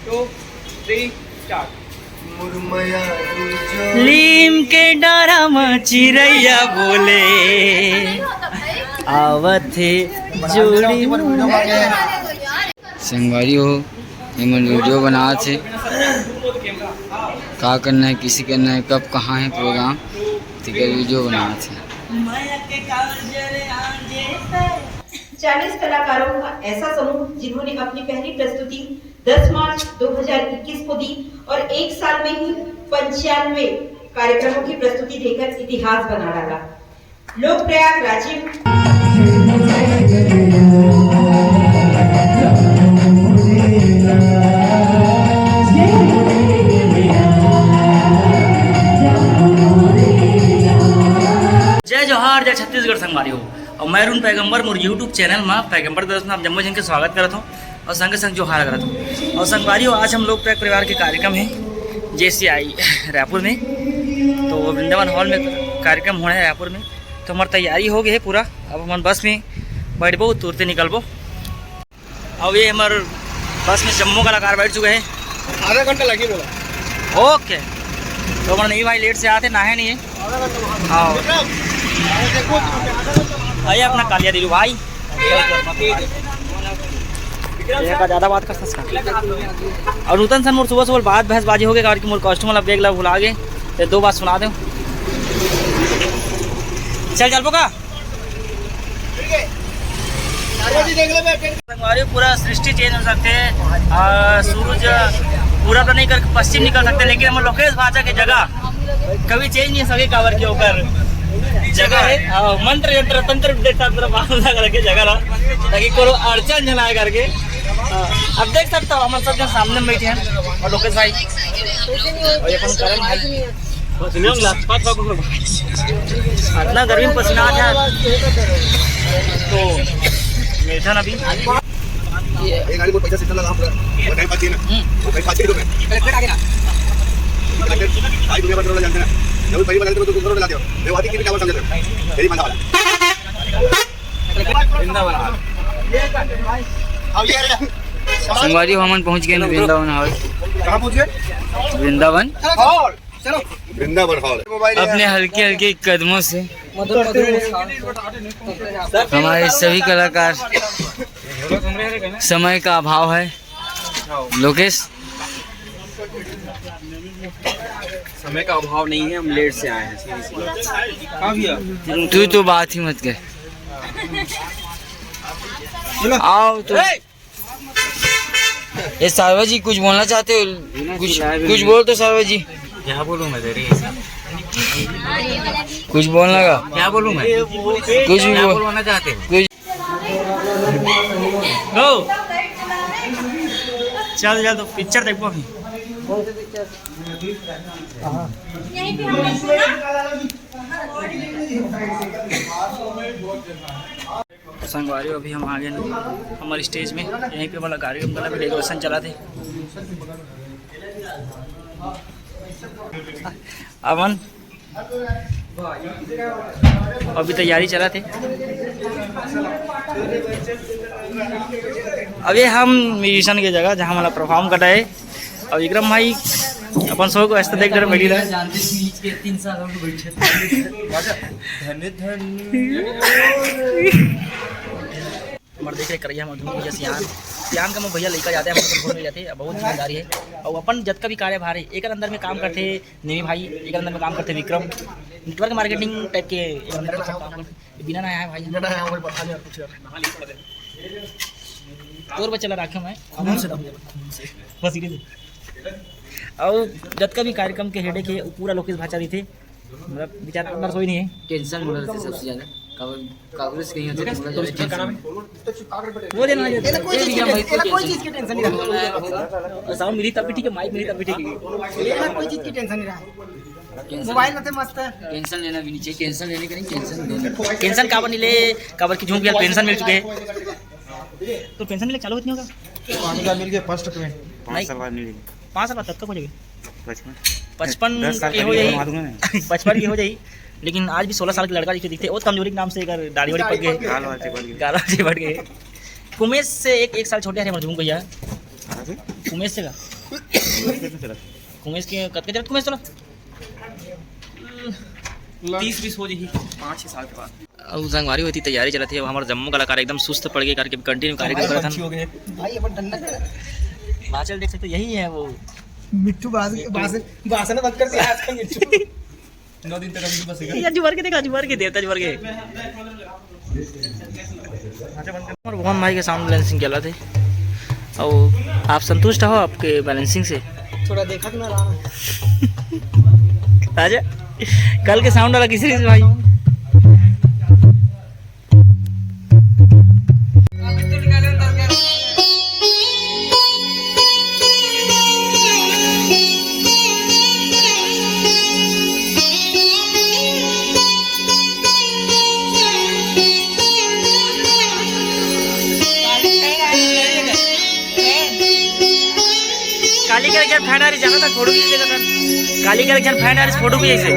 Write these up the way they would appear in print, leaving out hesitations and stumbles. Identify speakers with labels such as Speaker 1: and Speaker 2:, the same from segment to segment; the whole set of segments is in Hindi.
Speaker 1: 2, 3, start.
Speaker 2: लीम के डारा में चिड़ैया बोले आवथे जोड़ी
Speaker 3: संगवारी हो एमन वीडियो बना थे का करना है किसी करना है कब कहाँ है प्रोग्राम तिकर वीडियो बना थे।
Speaker 4: 40 कलाकारों का ऐसा समूह जिन्होंने अपनी पहली प्रस्तुति 10 मार्च 2021 को दी और एक साल में ही 95 कार्यक्रमों की प्रस्तुति देकर इतिहास बना डाला। लोकप्रयाग रांची
Speaker 2: जय जोहार जय छत्तीसगढ़ संगवारी हो और मैं अरुण पैगंबर मोर यूट्यूब चैनल में पैगंबर दर्शन आप जम्मू जिनके स्वागत करता हूँ और संग संग जोहार करता हूँ। और संगवारी हो आज हम लोग प्रयाग परिवार के कार्यक्रम है जैसे आई रायपुर में, तो वृंदावन हॉल में कार्यक्रम होना है रायपुर में। तो हमारी तैयारी हो गई है पूरा। अब हम बस में बैठबो तुरते निकलबो। अब ये हमारे बस में जम्मू कलाकार बैठ चुके हैं।
Speaker 1: आधा घंटा लगे बोला।
Speaker 2: ओके तो हमारे नहीं भाई लेट से आते ना है नहीं है। हाँ आइए अपना कालिया दिलू भाई का ज़्यादा बात कर सकता और नूतन सन मोर सुबह सुबह बात बहस बाजी हो गए कारण कि मोर कस्टमर अब बेग भुला गए तो 2 बात सुना दो। चल चल का पूरा सृष्टि चेंज हो सकते हैं। सूरज पूरा तो नहीं कर पश्चिम निकल सकते लेकिन हम लोकेश भाषा की जगह कभी चेंज नहीं सके कावर के ऊपर जगह है। मंत्र यंत्र तंत्र करके जगह रहा ताकि कोई अड़चन न आए करके। अब देख सकता हूँ हमारे सब सामने में बैठे हैं और लोकेश भाई और ये करण भाई इतना गर्मी में पसीना आता है तो मेठन अभी
Speaker 3: संगवारी हमन पहुँच गए वृंदावन हॉल।
Speaker 1: कहाँ पहुँच गए?
Speaker 3: वृंदावन
Speaker 1: चलो वृंदावन हॉल।
Speaker 3: अपने हल्के हल्के कदमों से हमारे सभी कलाकार समय का अभाव है। लोकेश
Speaker 1: समय का अभाव नहीं है, हम लेट से आए हैं।
Speaker 3: तू तो बात ही मत कर। आओ तो ये सार्वज जी कुछ बोलना चाहते हो? कुछ बोल तो सार्वज जी।
Speaker 2: क्या बोलूँ मैं तेरे
Speaker 3: कुछ बोलना का
Speaker 2: क्या बोलूँ मैं
Speaker 3: कुछ भी
Speaker 2: बोलना चाहते
Speaker 3: कुछ
Speaker 2: चल चल तो पिक्चर देखो अभी। संगवारी अभी हम आ गए हमारे स्टेज में। यहीं पे वाला कार्यक्रम का भी डेकोरेशन चला थे। अमन अभी तैयारी चला थे। अभी हम म्यूजिशियन की जगह जहाँ हमारा परफॉर्म कटा है और विक्रम भाई अपन शो को ऐसा देख कर बैठी रहे। हमारे देख रहे करिया मधुमती भैया सियान का भैया लेकर जाते हैं हमारे जाते हैं। बहुत जिम्मेदारी है और अपन जब का भी कार्य भार है एक अंदर में काम करते नेमी भाई, एक अंदर में काम करते विक्रम नेटवर्क मार्केटिंग टाइप के अंदर में काम करते। बिना ना आया भाई तोर बच्चा रखे मैं बस और जब का भी कार्यक्रम के हेडे के पूरा लोकेश भाषा भी थे। मतलब विचार अंदर सोई नहीं है
Speaker 3: टेंशन हो रहा था सबसे ज्यादा कागज कहीं होते
Speaker 2: वो देना
Speaker 4: कोई चीज की टेंशन नहीं रहा।
Speaker 2: साउंड मिली तब भी ठीक है, माइक मिली तब भी ठीक है।
Speaker 4: कोई चीज की टेंशन नहीं रहा। मोबाइल में मस्त है।
Speaker 3: टेंशन लेना भी नहीं चाहिए। टेंशन लेने के नहीं टेंशन लेना।
Speaker 2: टेंशन काबर नहीं ले काबर की झूम गया पेंशन मिल चुके हैं तो पेंशन मिले चालू होती होगा।
Speaker 1: 5 साल मिल गए फर्स्ट में
Speaker 2: 5 साल बाद मिलेगी। 5 साल बाद तब तक हो जाएगी 55 की हो जाएगी 55 की हो जाएगी। लेकिन आज भी 16 साल के लड़का जिसे दिखते बहुत कमजोरी के नाम से दाढ़ी वाड़ी पड़ गए गाल से बढ़ गए। उमेश से एक साल छोटे हैं मजमू भैया। उमेश से का कुमेश के कत के जरूरत कुमेश चलो 30-20 हो जी 5-6 साल के बाद अब संगवारी होती तैयारी चलती है। अब हमारा जम्मू कलाकार एकदम सुस्त पड़ गए करके कंटिन्यू कार्यक्रम कर रहा था भाई। अपन ठंडा बाचल देख सकते यही है वो
Speaker 5: मिट्टू भाषण बंद कर दिया आज का मिट्टू 9 दिन तक अभी बसेगा।
Speaker 2: ये अजूबर के देख अजूबर के देवता अजूबर के और भगवान भाई के साउंड बैलेंसिंग चला थे। और आप संतुष्ट हो आपके बैलेंसिंग से?
Speaker 5: थोड़ा देखा कि ना रहा
Speaker 2: राजा कल के साउंड वाला किसी से भाई काली कलेक्शन फैन आ रही जाना था फोटो भी जगह था काली कलेक्शन फैन आ रही फोटो भी ऐसे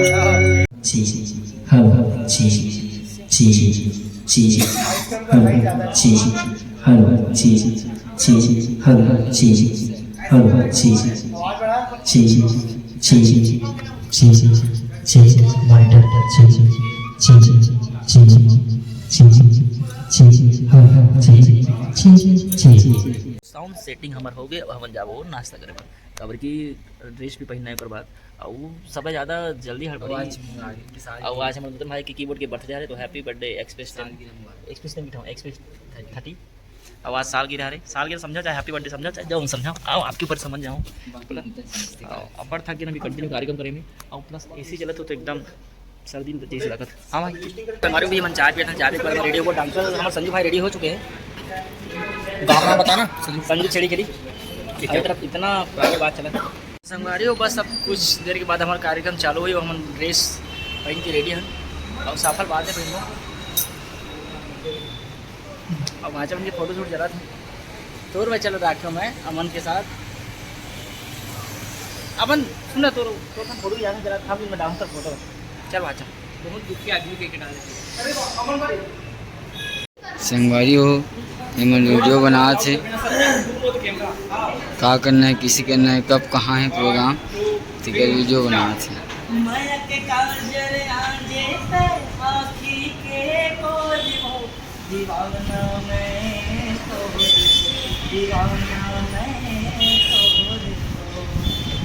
Speaker 2: साउंड सेटिंग हमार हो गए। अब हम जाबो नाश्ता करे कबर की ड्रेस भी पहनना है पर बाद और सबसे ज़्यादा जल्दी हड़बड़ी और आज हमारे भाई के कीबोर्ड के बर्थडे आ रहे तो हैप्पी बर्थडे एक्सप्रेस 30 और आज साल गिरा रहे साल गिरा समझा चाहे हैप्पी बर्थडे समझा चाहे जाओ समझाओ आओ आपके ऊपर समझ जाऊँ अब था कि अभी कंटिन्यू कार्यक्रम करेंगे और प्लस AC चला तो एकदम सर्दी में जैसे लगत। हाँ भाई हमारे भी मन चाय पिया था चाय पे रेडियो को डांसर हमारे संजू भाई रेडी हो चुके हैं। गाँव में बताना संजू छेड़ी खड़ी तरफ इतना आगे बात चला संगवारी हो। बस अब कुछ देर के बाद हमारा कार्यक्रम चालू हुई और हम ड्रेस पहन के रेडी हैं और सफल बात है पहनना और वहाँ जब मुझे फोटो शूट चला था तो भाई चलो रखो मैं अमन के साथ अमन सुना तो फोटो भी जाना चला था मैं डांस कर फोटो चल वहाँ चल बहुत दुख के आदमी के डाले
Speaker 3: संगवारी हो एमन वीडियो बना थे का करना है किसी करना है कब कहाँ है प्रोग्राम ठीक है वीडियो बना थे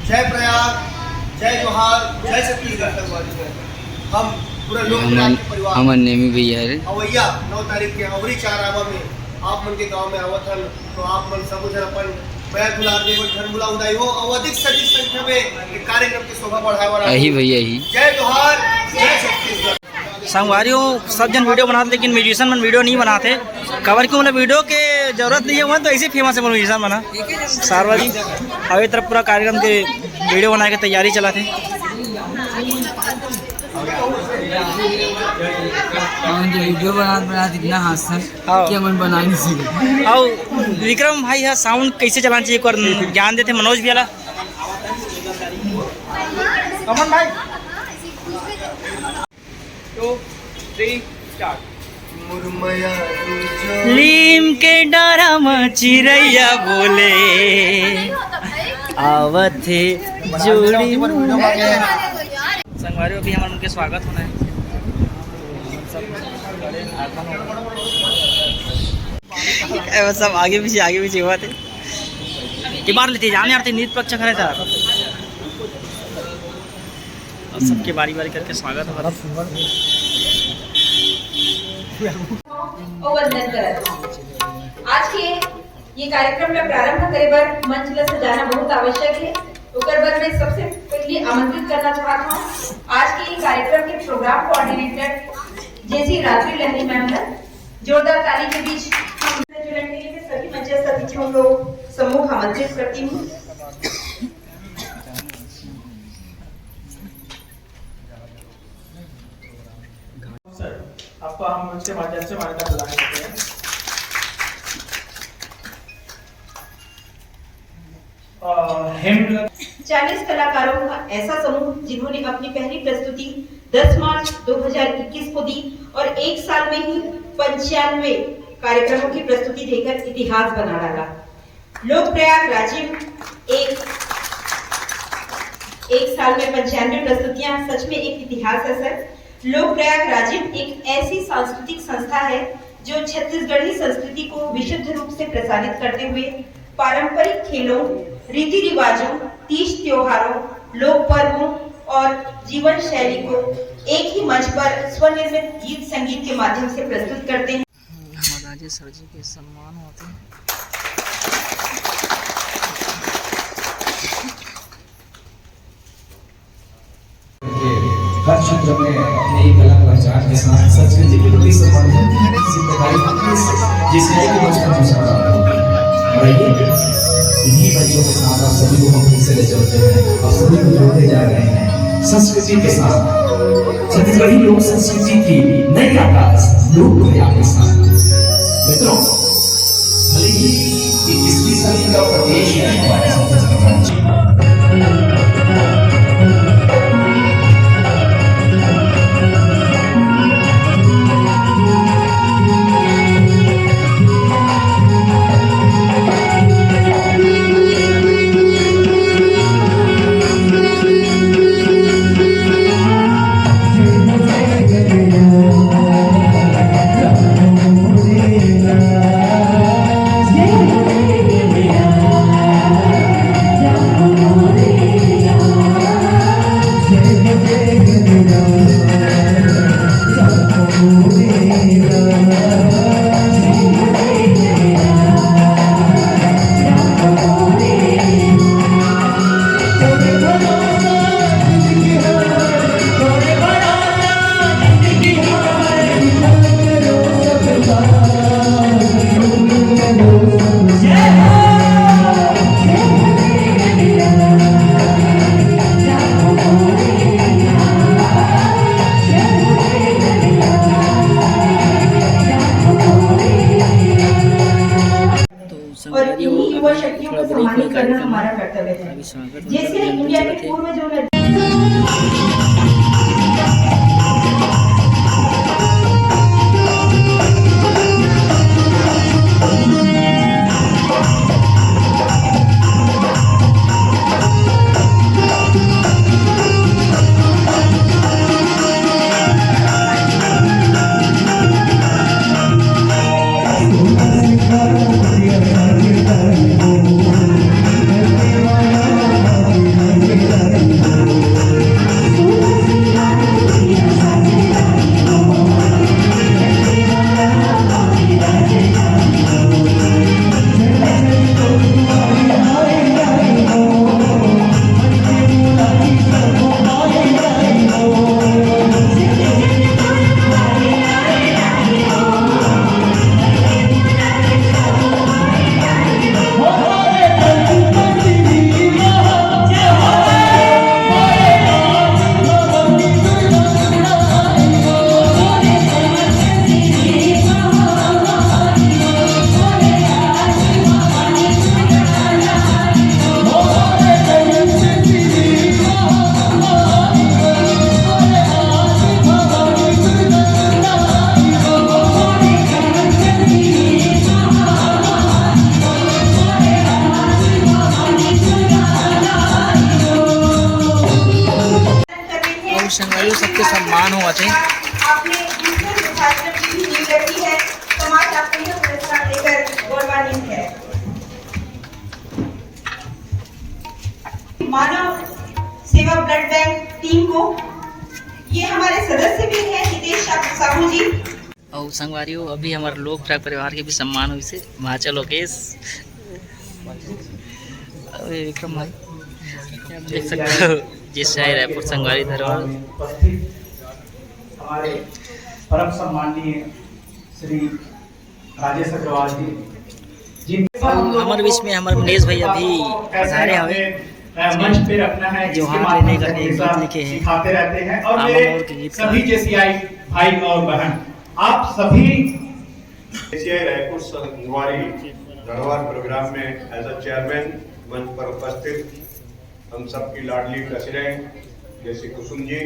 Speaker 5: जय प्रयाग जय जोहार जय छत्तीसगढ़। हम पूरा लोक परिवार
Speaker 3: हमन नेमी भैया रे
Speaker 5: अवैया 9 तारीख के अवरी 4 आवा में आप मन के गांव में आवत हन तो आप मन सब जन अपन बैग बुला देव धन बुला उदाई हो और अधिक से अधिक संख्या में कार्यक्रम की शोभा बढ़ावा रहा
Speaker 3: यही भैया ही
Speaker 5: जय जोहार जय छत्तीसगढ़।
Speaker 2: संगवारियों सब जन वीडियो बनाते लेकिन म्यूजिशियन मन वीडियो नहीं बनाते कवर क्यों मतलब वीडियो के जरूरत नहीं है वहाँ तो ऐसे फेमस है म्यूजिशियन बना सारवाजी अभी तरफ पूरा कार्यक्रम के वीडियो बनाने की तैयारी चला थे।
Speaker 3: वीडियो बना इतना हादसा कि हम बना नहीं सीखे
Speaker 2: और विक्रम भाई है साउंड कैसे चलाना चाहिए एक बार ज्ञान देते मनोज भी वाला
Speaker 1: अमन भाई 2 3 स्टार्ट।
Speaker 2: लीम के डारा में चिड़ैया बोले आवत थे जोड़ी संगवारी अभी हमारे उनके स्वागत होना है सब आगे पीछे हुआ थे कि बार लेते जाने आते नृत्य पक्ष खड़े था और सबके बारी बारी करके स्वागत हो
Speaker 4: आज के ये कार्यक्रम में प्रारंभ करे बर मंच ला सजाना बहुत आवश्यक है ओकर बर मैं सबसे पहले आमंत्रित करना चाहता हूँ आज के ये कार्यक्रम के प्रोग्राम कोऑर्डिनेटर जैसी रात्रि लहरी मैम है जोरदार ताली के बीच जुड़ने के लिए सभी मंच अतिथियों को समूह आमंत्रित करती हूँ।
Speaker 5: आपको हम मंच के माध्यम से मान्यता प्रदान करते हैं।
Speaker 4: 40 कलाकारों का ऐसा समूह जिन्होंने अपनी पहली प्रस्तुति 10 मार्च 2021 को दी और एक साल में ही 95 कार्यक्रमों की प्रस्तुति देकर इतिहास बना डाला। लोकप्रयाग राजीव एक एक साल में 95 प्रस्तुतियां सच में एक इतिहास है सर। लोक प्रयाग राजीव एक ऐसी सांस्कृतिक संस्था है जो छत्तीसगढ़ी संस्कृति को विशुद्ध रूप से प्रसारित करते हुए पारंपरिक खेलों, रीति रिवाजों, तीज त्योहारों, लोक पर्वों और जीवन शैली को एक ही मंच पर स्वनिर्मित गीत संगीत के माध्यम से प्रस्तुत करते हैं।
Speaker 2: राजेश सर जी के सम्मान होते हैं।
Speaker 6: हर क्षेत्र में अपनी कला पहचान के साथ संस्कृति के प्रति सम्मान जिसने कि बचपन में सीखा और इन्हीं बच्चों के साथ आप सभी को हम फिर से ले चलते हैं और सभी को जोड़ते जा रहे हैं संस्कृति के साथ, छत्तीसगढ़ी लोक संस्कृति की नई आकाश लोक प्रयाग के साथ। मित्रों, भले ही 21वीं सदी का प्रदेश है हमारे छत्तीसगढ़ राज्य।
Speaker 4: और इन्हीं युवा शक्तियों को सम्मानित करना हमारा कर्तव्य है। जैसे इंडिया के पूर्व जो
Speaker 2: संगवारी सबके सम्मान हुआ थे।
Speaker 4: आपने दूसरे छात्र की भी नींव रखी है। समाज आपको यह पुरस्कार देकर गौरवान्वित है। मानव सेवा ब्लड बैंक टीम को ये हमारे सदस्य भी हैं हितेश साहू जी।
Speaker 2: और संगवारियों अभी हमारे लोक प्रयाग परिवार के भी सम्मान हुई से महाचा लोकेश विक्रम भाई देख सकते हो जिस शहर रायपुर संगवारी धरवाड़
Speaker 6: हमारे परम सम्माननीय श्री राजेश अग्रवाल जी
Speaker 2: हमारे बीच में हमारे मनीष भाई अभी पधारे हुए
Speaker 6: मंच पे रखना है
Speaker 2: जो हाँ लेने का एक गीत लिखे हैं
Speaker 6: सिखाते रहते हैं और
Speaker 2: आम
Speaker 6: मेरे
Speaker 2: और के गीत
Speaker 6: सभी जेसीआई भाई और बहन आप सभी
Speaker 7: जेसीआई रायपुर संगवारी धरवाड़ प्रोग्राम में एज अ चेयरमैन मंच पर उपस्थित हम सबकी लाडली प्रेसिडेंट जैसे कुसुम जी,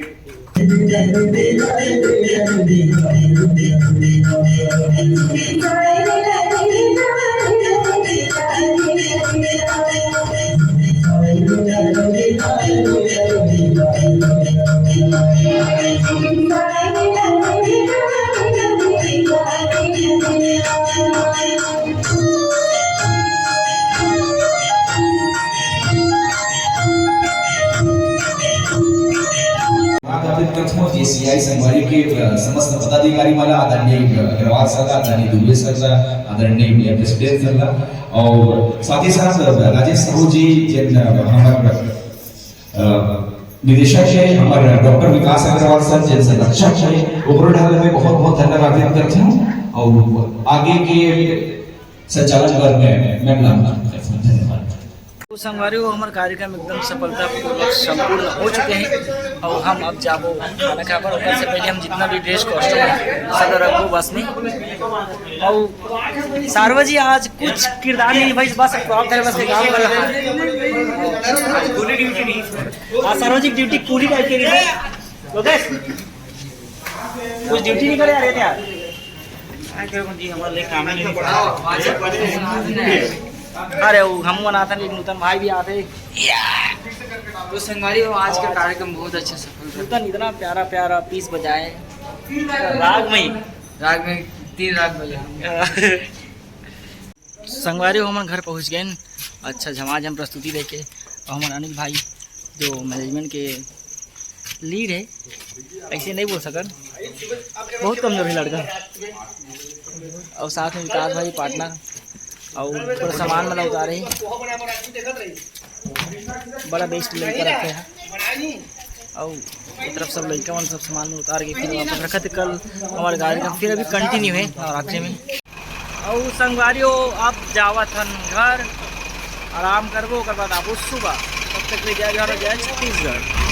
Speaker 6: पदाधिकारी मला आदरणीय अग्रवाल सर, आदरणीय दुबे सर, आदरणीय प्रेसिडेंट सर और साथ ही साथ राजेश साहू जी जिन हमारे निदेशक है, हमारे डॉक्टर विकास अग्रवाल सर जिन संरक्षक है, ओकरो ढाल में बहुत बहुत धन्यवाद व्यक्त करते हैं और आगे के संचालन वर्ग में मैं धन्यवाद।
Speaker 2: तो संगवारियों हमारे कार्यक्रम एकदम सफलतापूर्वक संपूर्ण हो चुके हैं और हम अब जाबो खाना खा पर उससे पहले हम जितना भी ड्रेस कॉस्ट्यूम है सब रखो बस में। और सार्वा जी आज कुछ किरदार नहीं भाई, बस बस के काम कर रहा है, पूरी ड्यूटी नहीं आज सार्वा जी ड्यूटी पूरी करके रही है। ओके कुछ ड्यूटी नहीं करे आ रहे थे यार जी, हमारे लिए काम नहीं पड़ा। अरे वो हम नाथन एक नूतन भाई भी आते।
Speaker 3: तो संगवारियों आज का कार्यक्रम बहुत अच्छा सफल रहा।
Speaker 2: नूतन इतना प्यारा प्यारा पीस बजाए राग में
Speaker 3: 3 राग बजे।
Speaker 2: संगवारियों हम घर पहुंच गए। अच्छा झमाझम प्रस्तुति देके और हमारे अनिल भाई जो मैनेजमेंट के लीड है, ऐसे नहीं बोल सकन, बहुत कमजोर है लड़का। और साथ में विकास भाई पार्टनर और थोड़ा सामान वाला उतारे, बड़ा बेस्ट लड़का रखे हैं और एक तरफ सब लड़का सब सामान में उतार के फिर वापस रखा थे। कल हमारे गाड़ी का फिर अभी कंटिन्यू है नवरात्रि में। और संगवारियों आप जावत हन घर आराम करबो, ओकर बाद आबो सुबह, तब तक ले जाए छत्तीसगढ़।